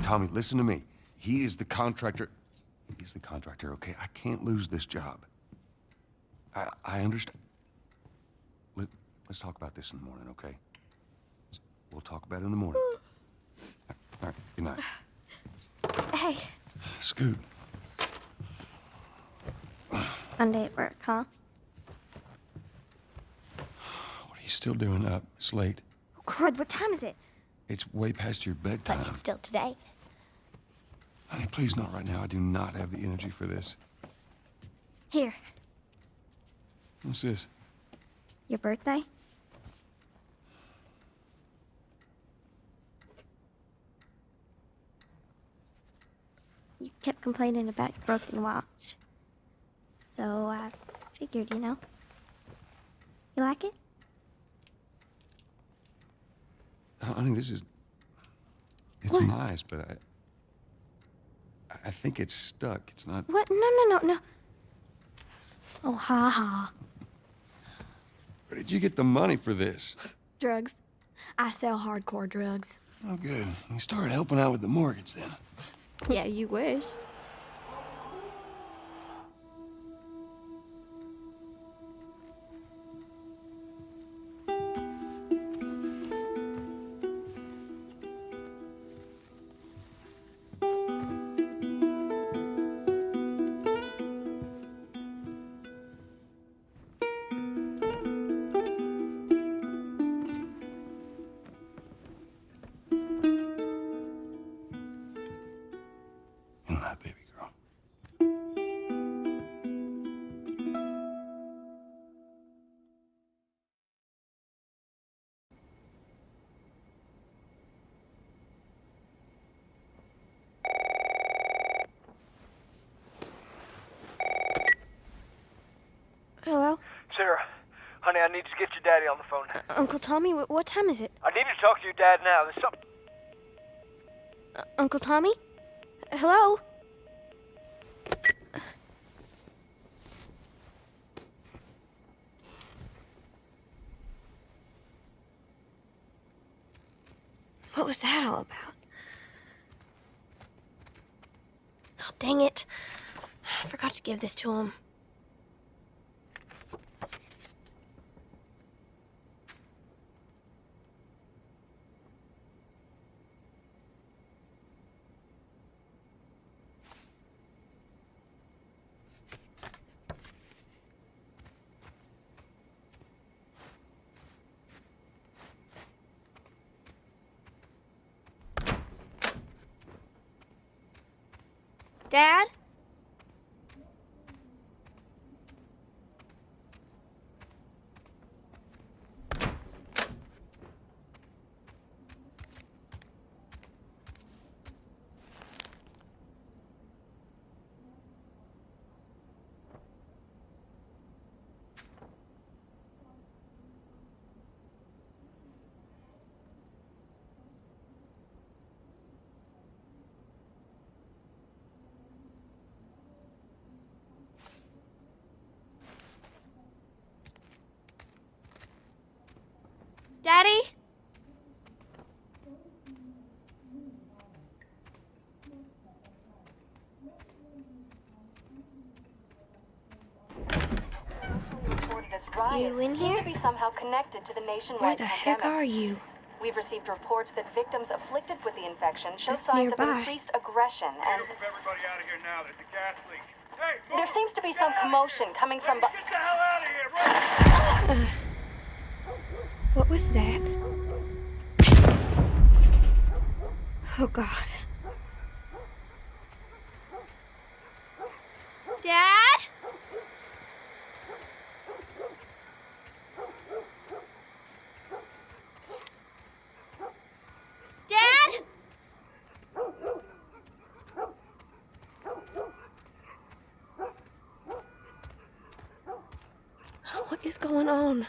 Tommy, listen to me. He is the contractor. He's the contractor, okay? I can't lose this job. I understand. Let's talk about this in the morning, okay? We'll talk about it in the morning. All right, good night. Hey. Scoot. Monday at work, huh? What are you still doing up? It's late. Oh, crud, what time is it? It's way past your bedtime. But it's still today. Honey, please not right now. I do not have the energy for this. Here. What's this? Your birthday? You kept complaining about your broken watch. So I figured, you know. You like it? Honey, this is... It's What? nice, but I think it's stuck. It's not... What? No. Oh, ha ha. Where did you get the money for this? Drugs. I sell hardcore drugs. Oh, good. You started helping out with the mortgage then. Yeah, you wish. Good night, baby girl. Hello? Sarah, honey, I need to get your daddy on the phone. Uncle Tommy, what time is it? I need to talk to your dad now. There's something... Uncle Tommy? Hello? What was that all about? Oh, dang it. I forgot to give this to him. Dad? Daddy? You in here? To be somehow connected to the nationwide Where the heck pandemic. are you? We've received reports that victims afflicted with the infection show That's signs nearby. of increased aggression, and Move everybody out of here now. There's a gas leak. Hey, move! there seems to be some commotion coming from. Get the hell out of here! Run! What was that? Oh, God. Dad? Dad? What is going on?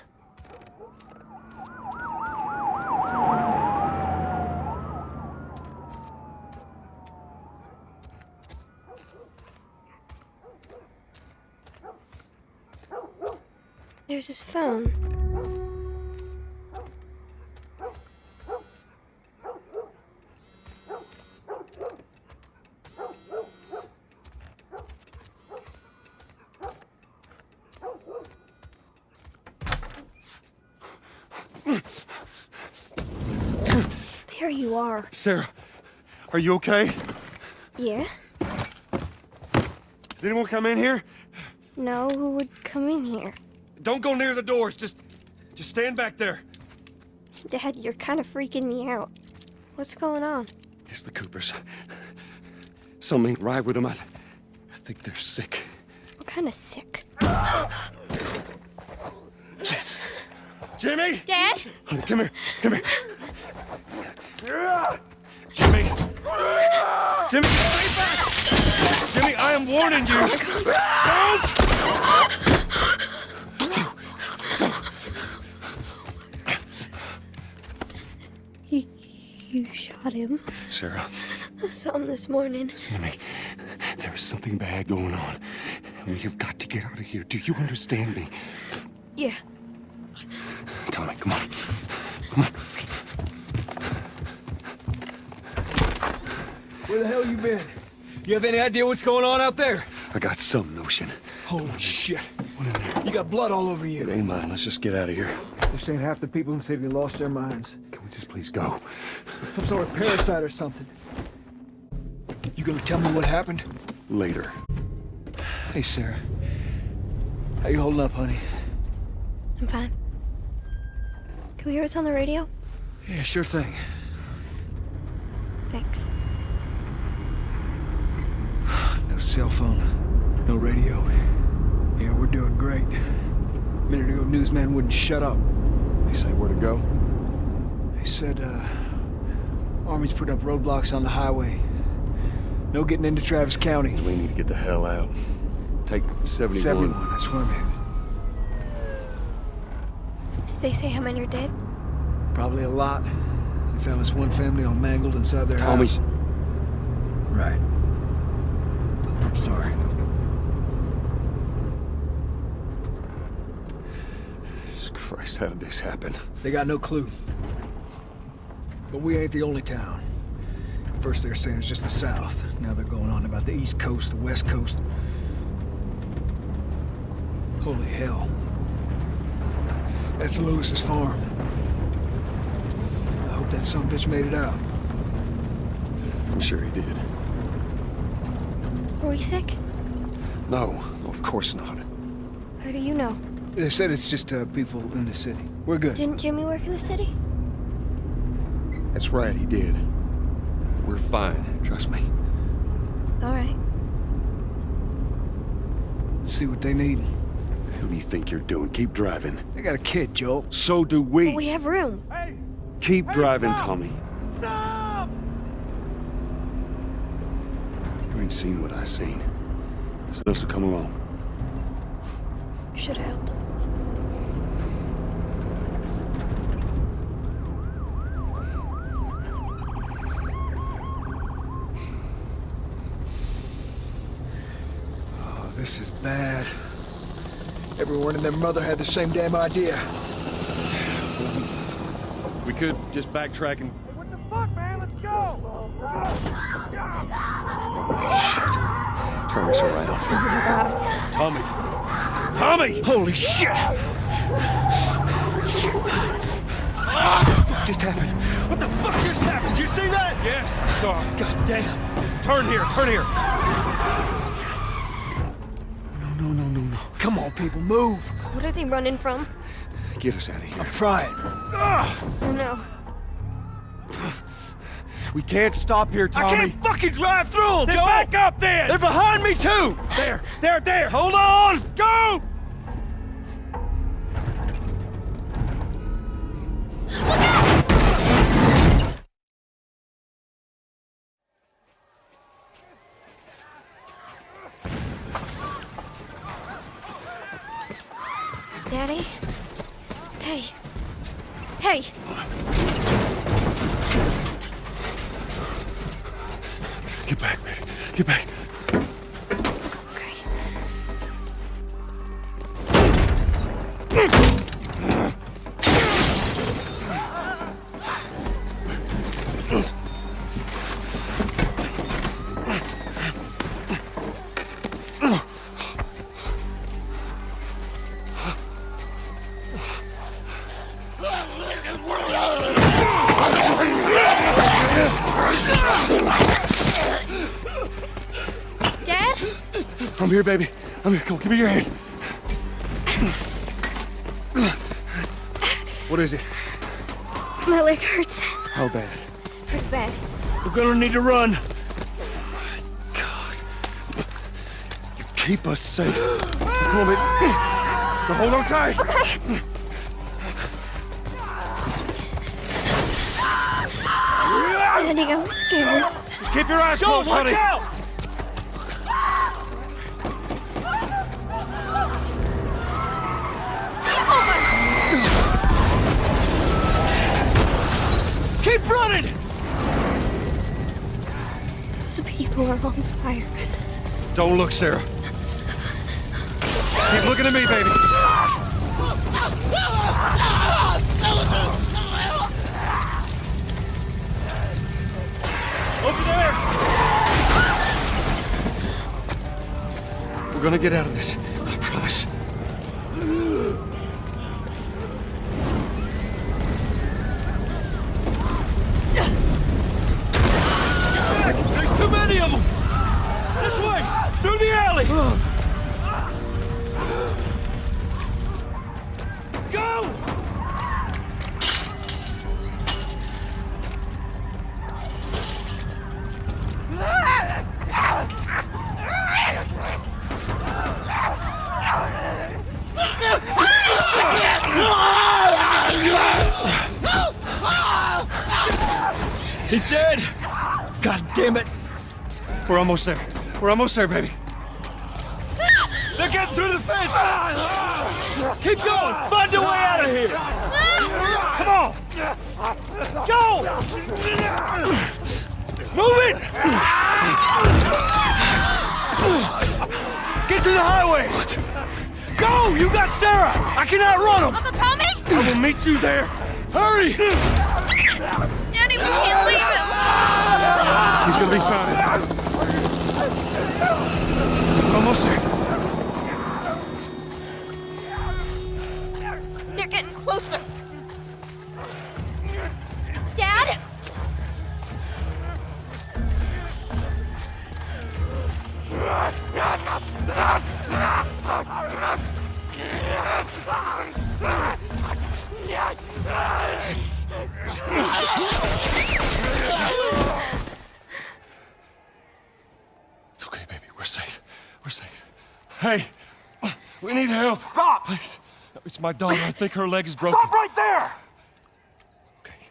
There's his phone. you are. Sarah, are you okay? Yeah? Does anyone come in here? No, who would come in here? Don't go near the doors. Just stand back there. Dad, you're kind of freaking me out. What's going on? It's the Coopers. Something ain't right with them. I think they're sick. What kind of sick? Jimmy! Dad? Honey, come here. Come here. Jimmy! Jimmy, stay back! Jimmy, I am warning you! Don't! You shot him. Sarah, I saw him this morning. listen to me. There is something bad going on. And we have got to get out of here. Do you understand me? Yeah. Tommy, come on. Come on. Where the hell you been? You have any idea what's going on out there? I got some notion. Holy shit. You got blood all over It you. ain't mine. Let's just get out of here. This ain't half the people in the city lost their minds. Can we just please go? Some sort of parasite or something. You gonna tell me what happened? Later. Hey, Sarah. How you holding up, honey? I'm fine. Can we hear what's on the radio? Yeah, sure thing. Thanks. No cell phone, no radio. Yeah, we're doing great. A minute ago, newsman wouldn't shut up. They say where to go? They said, Army's putting up roadblocks on the highway. No getting into Travis County. We need to get the hell out. Take 71. 71, that's where I'm headed. Did they say how many are dead? Probably a lot. They found this one family all mangled inside their Tommy. house. Right. I'm sorry. Jesus Christ, how did this happen? They got no clue. But we ain't the only town. First they were saying it's just the South. Now they're going on about the East Coast, the West Coast. Holy hell. That's Lewis's farm. I hope that sumbitch made it out. I'm sure he did. Were we sick? No, of course not. How do you know? They said it's just people in the city. We're good. Didn't Jimmy work in the city? That's right, he did. We're fine, trust me. All right. Let's see what they need. Who do you think you're doing? Keep driving. They got a kid, Joel. So do we. But we have room. Hey! Keep driving, stop! Tommy. Stop! You ain't seen what I seen. Someone else will come along. Should have helped. Oh, this is bad. Everyone and their mother had the same damn idea. We could just backtrack and... What the fuck, man? Let's go! turn us around. Tommy! Tommy! Holy shit! What the fuck just happened? What the fuck just happened? Did you see that? Yes, I saw it. God damn. Turn here, turn here. No. Come on, people, move. What are they running from? Get us out of here. I'm trying. Oh no. We can't stop here, Tommy. I can't fucking drive through them, Then Joel! back up then! They're behind me, too! There! Hold on! Go! Daddy? Hey. Hey! Get back, baby. Get back. Okay. I'm here, baby. I'm here. Come on, give me your hand. What is it? My leg hurts. How bad? Pretty bad. We're gonna need to run. God. You keep us safe. Come on, baby. Now hold on tight. Okay. Daddy, I'm scared. Just keep your eyes Go, closed, watch honey. out! Keep running! Those people are on fire. Don't look, Sarah. Keep looking at me, baby. Over there! We're gonna get out of this. I promise. There's too many of them! This way! Through the alley! Go! He's dead! God damn it! We're almost there. We're almost there, baby. They're getting through the fence! Keep going! Find your way out of here! Come on! Go! Move it! Get to the highway! Go! You got Sarah! I can outrun them! Uncle Tommy? I will meet you there! Hurry! Daddy, we can't leave him. He's gonna be fine. Almost there. They're getting closer. Dad? It's okay, baby. We're safe. We're safe. Hey, we need help. Stop! Please. It's my daughter. I think her leg is broken. Stop right there! Okay.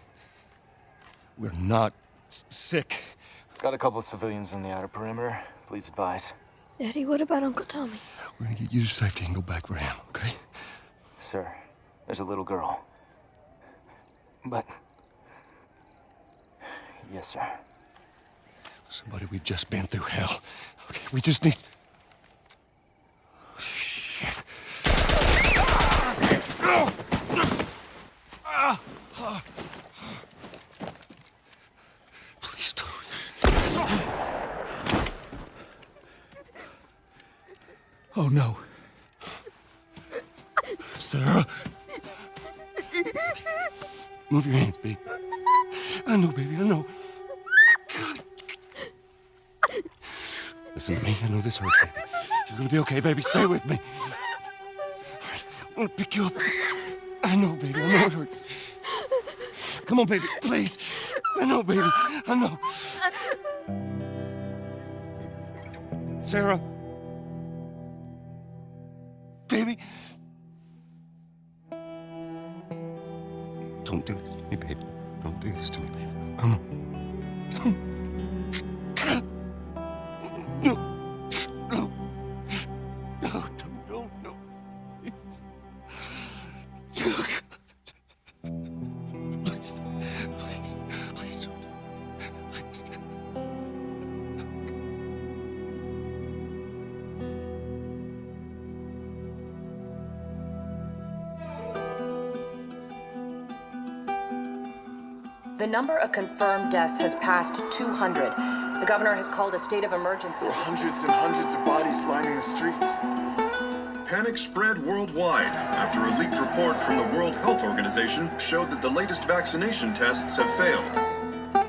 We're not sick. Got a couple of civilians in the outer perimeter. Please advise. Daddy, what about Uncle Tommy? We're gonna get you to safety and go back for him, okay? Sir, there's a little girl. But... Yes, sir. Somebody, we've just been through hell. Okay, we just need... Oh, shit. Please don't. Oh no. Sarah. Move your hands, baby. I know, baby, I know. God. Listen to me. I know this hurts, baby. You're gonna be okay, baby. Stay with me. All right, I'm gonna pick you up. I know, baby. I know it hurts. Come on, baby. Please. I know, baby. I know. Sarah. Baby. Don't do this to me, baby. Don't do this to me, baby. Come on. No. No. No, no, no. Please. Oh, God. Please. Please. Please don't. Please. The number of confirmed deaths has passed 200. The governor has called a state of emergency. There are hundreds and hundreds of bodies lining the streets. Panic spread worldwide after a leaked report from the World Health Organization showed that the latest vaccination tests have failed.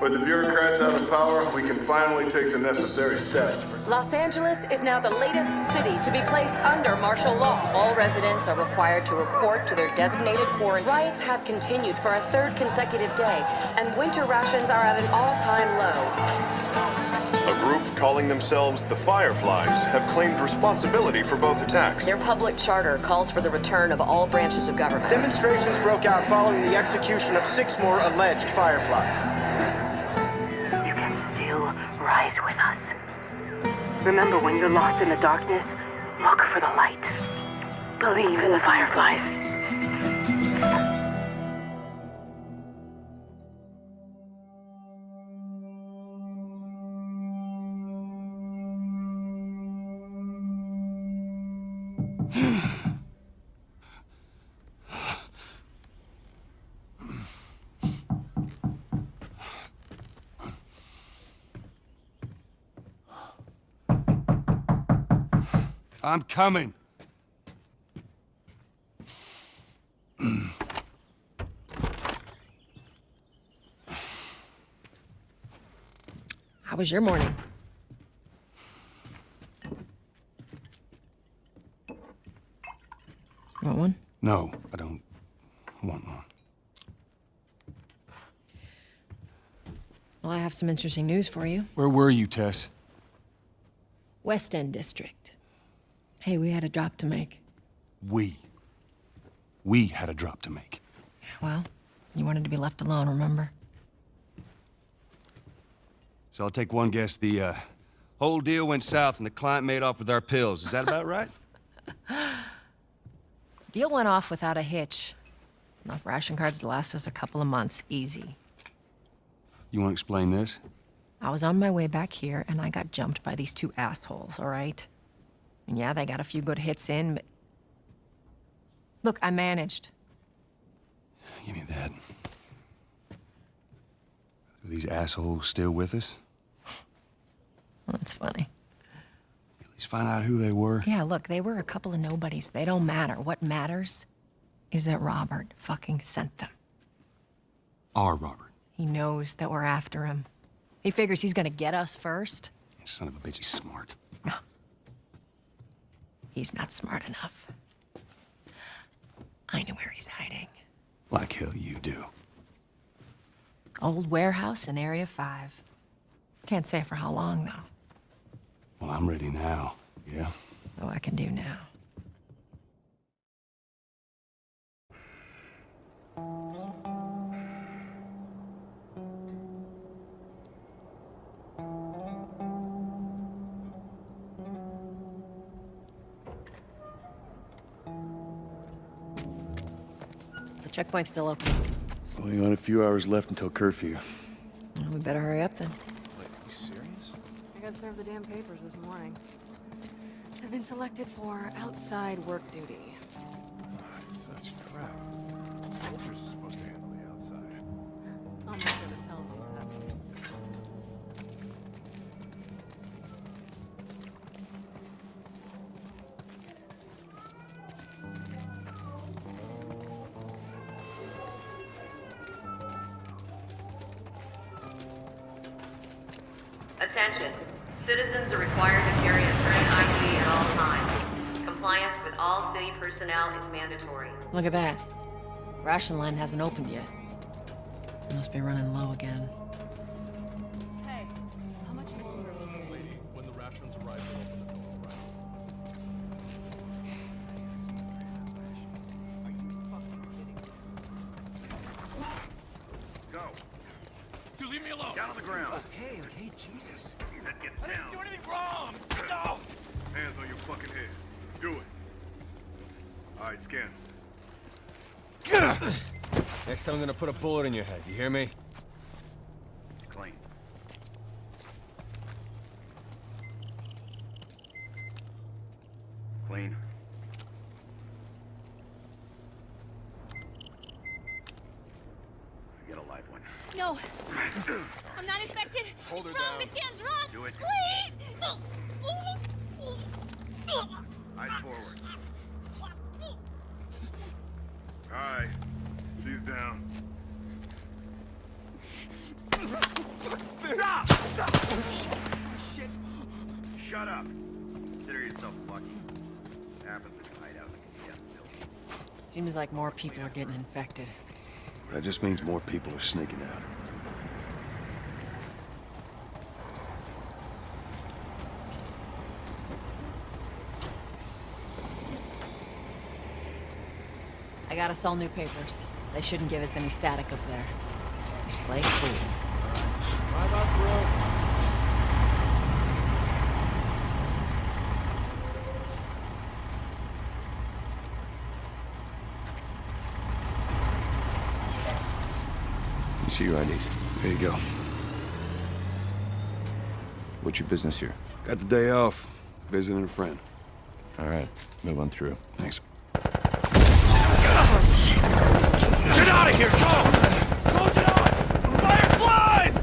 With the bureaucrats out of power, we can finally take the necessary steps. Los Angeles is now the latest city to be placed under martial law. All residents are required to report to their designated quarantine. Riots have continued for a third consecutive day, and winter rations are at an all-time low. A group calling themselves the Fireflies have claimed responsibility for both attacks. Their public charter calls for the return of all branches of government. Demonstrations broke out following the execution of 6 more alleged Fireflies. You can still rise with us. Remember, when you're lost in the darkness, look for the light. Believe in the Fireflies. I'm coming. How was your morning? Want one? No, I don't want one. Well, I have some interesting news for you. Where were you, Tess? West End District. Hey, we had a drop to make. We had a drop to make. Well, you wanted to be left alone, remember? So I'll take one guess. The whole deal went south and the client made off with our pills. Is that about right? Deal went off without a hitch. Enough ration cards to last us a couple of months, easy. You want to explain this? I was on my way back here, and I got jumped by these 2 assholes, all right? And yeah, they got a few good hits in, but... Look, I managed. Give me that. Are these assholes still with us? That's funny. At least find out who they were. Yeah, look, they were a couple of nobodies. They don't matter. What matters is that Robert fucking sent them. Our Robert. He knows that we're after him. He figures he's gonna get us first. Son of a bitch, he's smart. No. He's not smart enough. I know where he's hiding. Like hell you do. Old warehouse in Area 5. Can't say for how long, though. Well, I'm ready now, yeah? Oh, I can do now. The checkpoint's still open. Only got a few hours left until curfew. Well, we better hurry up then. Wait, are you serious? I got served the damn papers this morning. I've been selected for outside work duty. Such crap. Soldiers are supposed to handle the outside. I'll make sure to tell them that. Attention. Citizens are required to carry a current ID at all times. Compliance with all city personnel is mandatory. Look at that. Ration line hasn't opened yet. Must be running low again. Hey, how much longer? Lady, when the rations arrive, we'll open the door, all right? Are you fucking kidding me? Go. You leave me alone. Down on the ground. Okay, Jesus. Then get I down. didn't do anything wrong. No. Hands on your fucking head. Do it. All right, scan. Next time I'm gonna put a bullet in your head. You hear me? Clean. Clean. Get a live one. No. I'm not infected. Hold her It's wrong. down. This scan's wrong. Do it. Please. Eyes forward. All right. She's down. shut up. Consider yourself lucky. It happens in hideout. Seems like more people are getting infected. That just means more people are sneaking out. I got us all new papers. They shouldn't give us any static up there. Just play it cool. Drive us through. You see your ID. There you go. What's your business here? Got the day off. Visiting a friend. All right, move on through. Thanks. Get out of here, Joel! Close it on! Fireflies!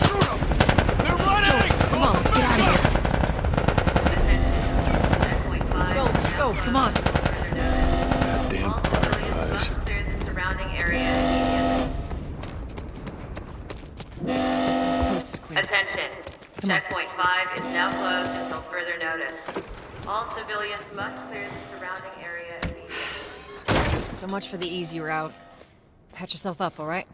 Shoot them! They're running! Come on, let's get out of here. Joel, let's go, come on. Goddamn fireflies. Clear the surrounding area immediately. Coast is clear. Attention. Checkpoint 5 is now closed until further notice. All civilians must clear the surrounding area immediately. So much for the easy route. Patch yourself up, all right?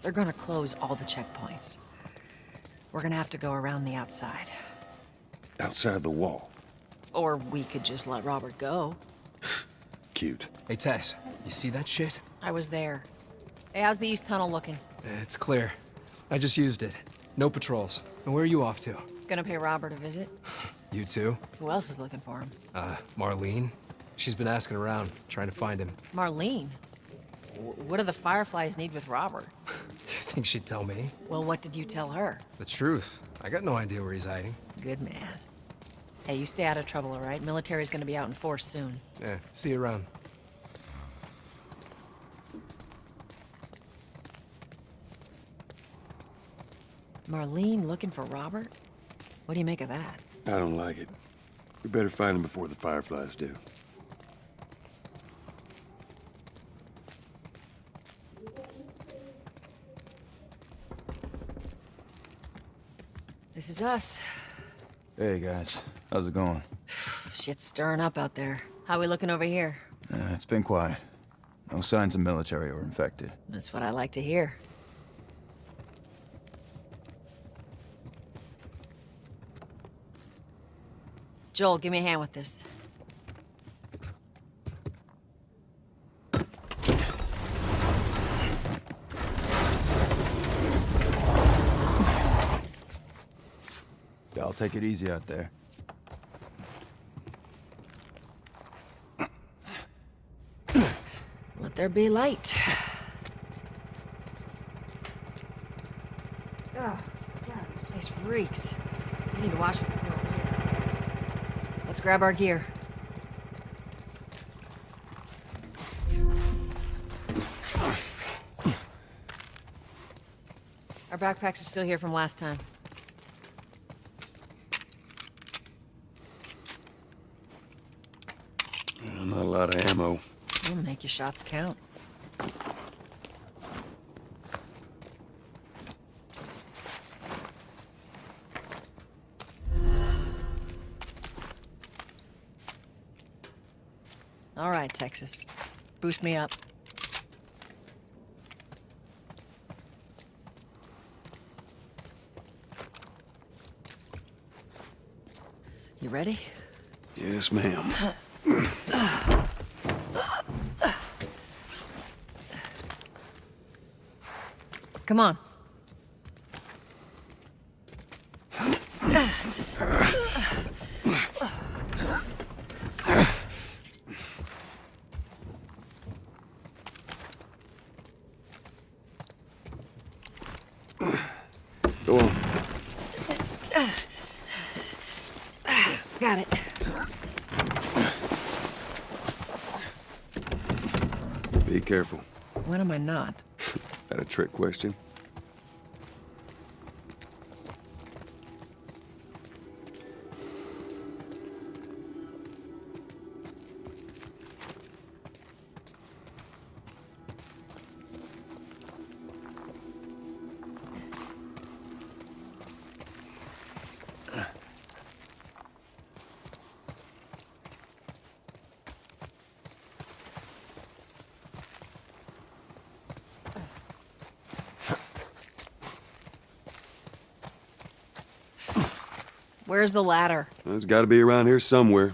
They're gonna close all the checkpoints. We're gonna have to go around the outside. Outside the wall. Or we could just let Robert go. Cute. Hey, Tess, you see that shit? I was there. Hey, how's the east tunnel looking? It's clear. I just used it. No patrols. And where are you off to? Gonna pay Robert a visit? You too? Who else is looking for him? Marlene. She's been asking around, trying to find him. Marlene? What do the Fireflies need with Robert? You think she'd tell me? Well, what did you tell her? The truth. I got no idea where he's hiding. Good man. Hey, you stay out of trouble, all right? Military's gonna be out in force soon. Yeah, see you around. Marlene looking for Robert? What do you make of that? I don't like it. We better find him before the Fireflies do. This is us. Hey, guys. How's it going? Shit's stirring up out there. How we looking over here? It's been quiet. No signs of military or infected. That's what I like to hear. Joel, give me a hand with this. I'll take it easy out there. Let there be light. Oh, God, this place reeks. I need to wash it. Let's grab our gear. Our backpacks are still here from last time. Not a lot of ammo. We'll make your shots count. All right, Texas. Boost me up. You ready? Yes, ma'am. Come on. Go on. Got it. Be careful. When am I not? That a trick question? Where's the ladder? It's got to be around here somewhere.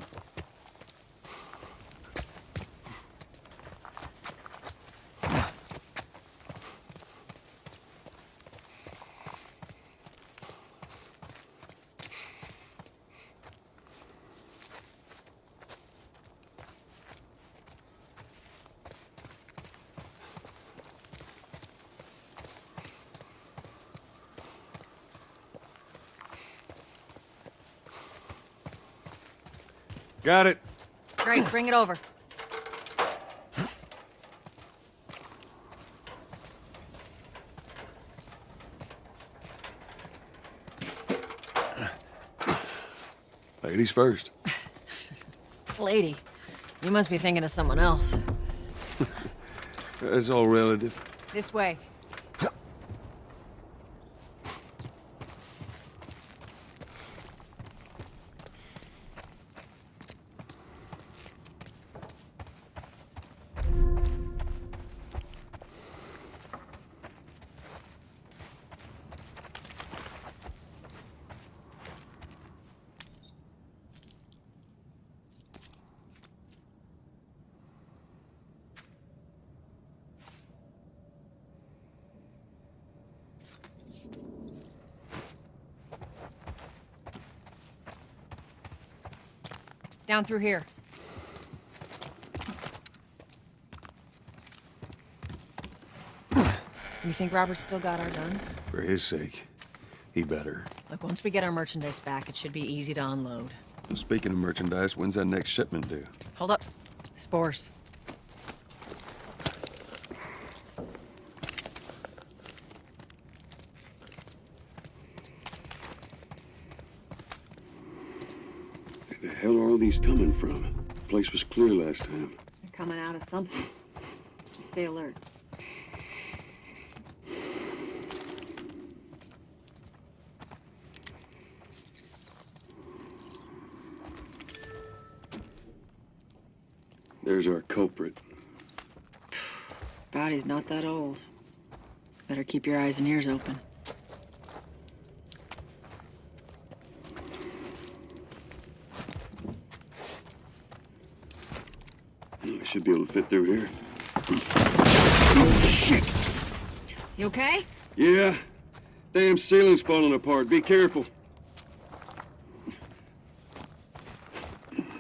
Got it. Great, bring it over. Ladies first. Lady, you must be thinking of someone else. That's all relative. This way. Down through here. You think Robert's still got our guns? For his sake, he better. Look, once we get our merchandise back, it should be easy to unload. Well, speaking of merchandise, when's that next shipment due? Hold up. Spores. Where the hell are all these coming from? The place was clear last time. They're coming out of something. Stay alert. There's our culprit. Body's not that old. Better keep your eyes and ears open. I should be able to fit through here. Oh, shit! You okay? Yeah. Damn ceiling's falling apart. Be careful.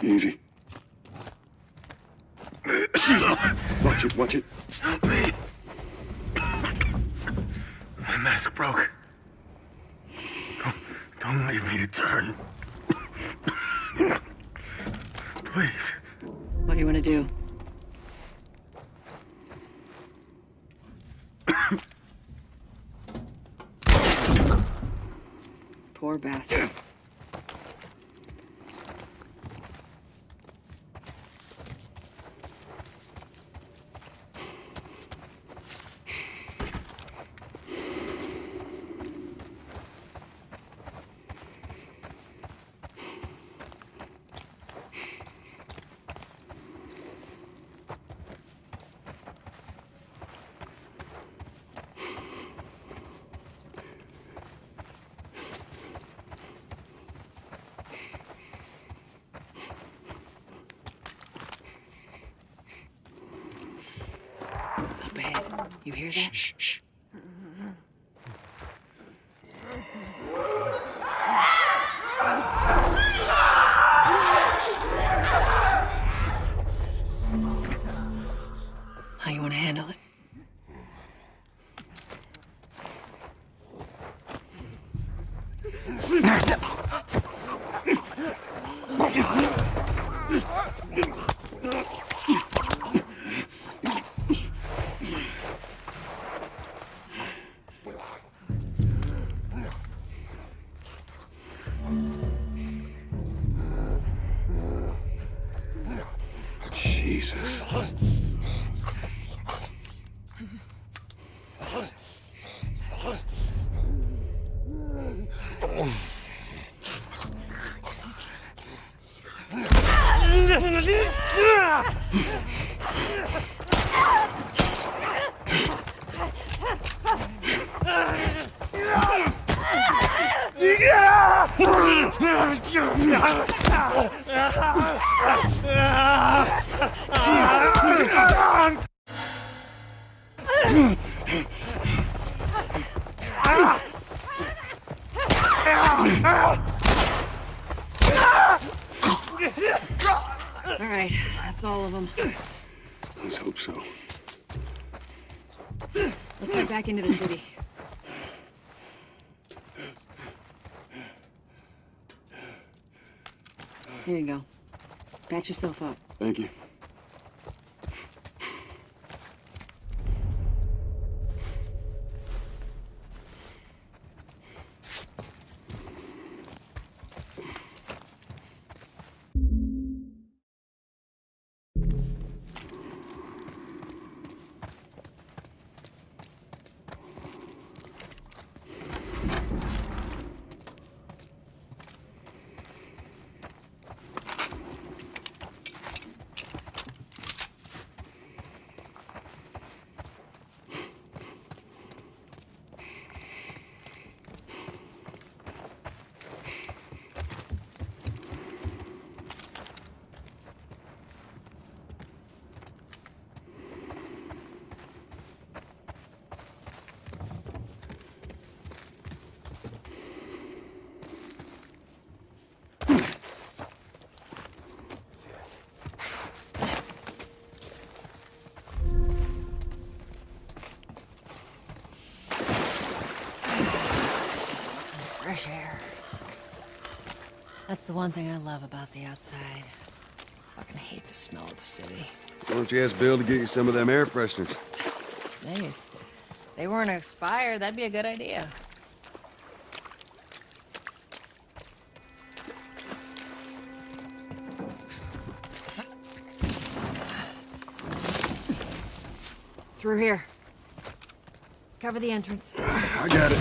Easy. Jesus! Watch it, watch it. Help me. My mask broke. Don't leave me to turn. Please. What do you want to do? Poor bastard. Up ahead. You hear that? Shh, shh. How you want to handle it? Jesus. All right, that's all of them. Let's hope so. Let's head back into the city. Here you go. Patch yourself up. Thank you. Fresh air. That's the one thing I love about the outside. Fucking hate the smell of the city. Why don't you ask Bill to get you some of them air fresheners? Hey, if they weren't expired, that'd be a good idea. Through here. Cover the entrance. I got it.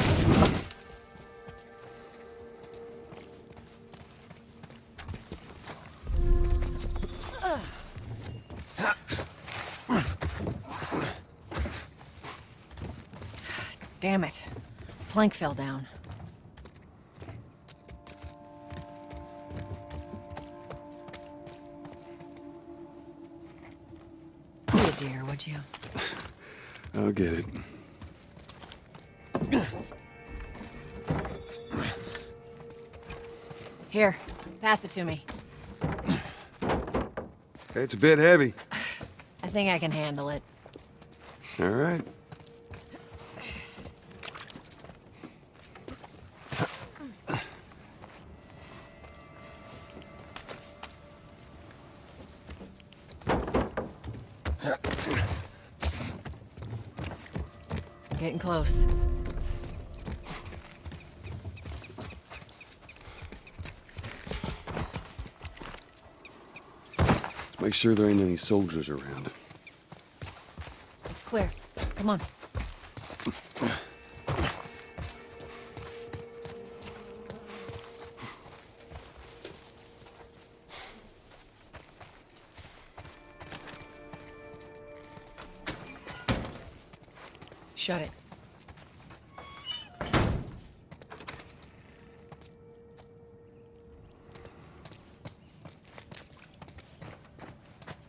Damn it. Plank fell down. Be a dear, would you? I'll get it. Here, pass it to me. It's a bit heavy. I think I can handle it. All right. Getting close. Make sure there ain't any soldiers around. It's clear. Come on. Shut it.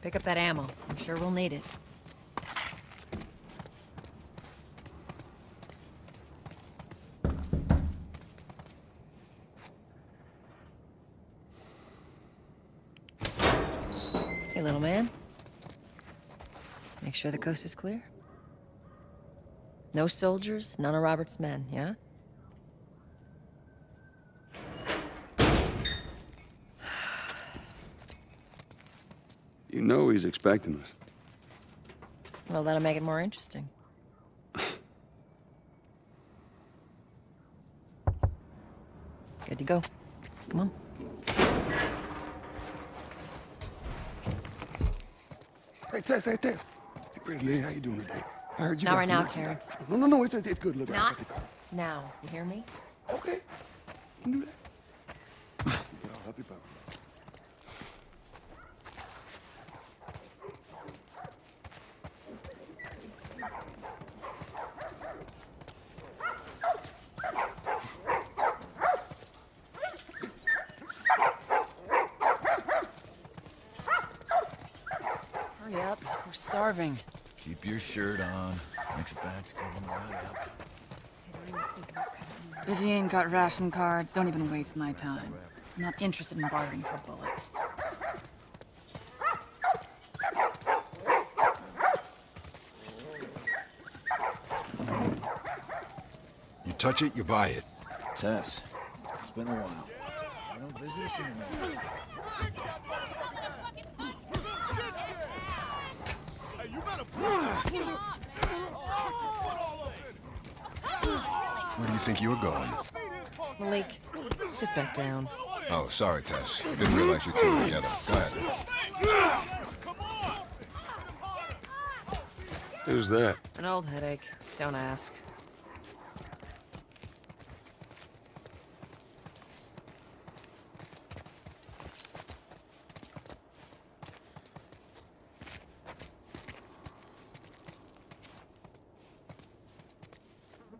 Pick up that ammo. I'm sure we'll need it. Hey, little man. Make sure the coast is clear. No soldiers, none of Robert's men, yeah? You know he's expecting us. Well, that'll make it more interesting. Good to go. Come on. Hey, Tess, hey, Tess. Hey, pretty lady, how you doing today? I heard you Not got right some- now, Terrence. No, it's good. Look, Not now. You hear me? Okay. You can do that. I'll help you out. starving. Keep your shirt on. Next batch coming right up. If you ain't got ration cards, don't even waste my time. I'm not interested in bartering for bullets. You touch it, you buy it. Tess, it's been a while. I don't visit us anymore. Where do you think you're going? Malik, sit back down. Oh, sorry, Tess. Didn't realize you two were together. Go ahead. Who's that? An old headache. Don't ask.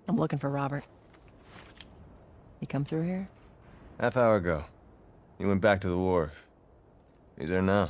I'm looking for Robert. He come through here? Half hour ago. He went back to the wharf. He's there now.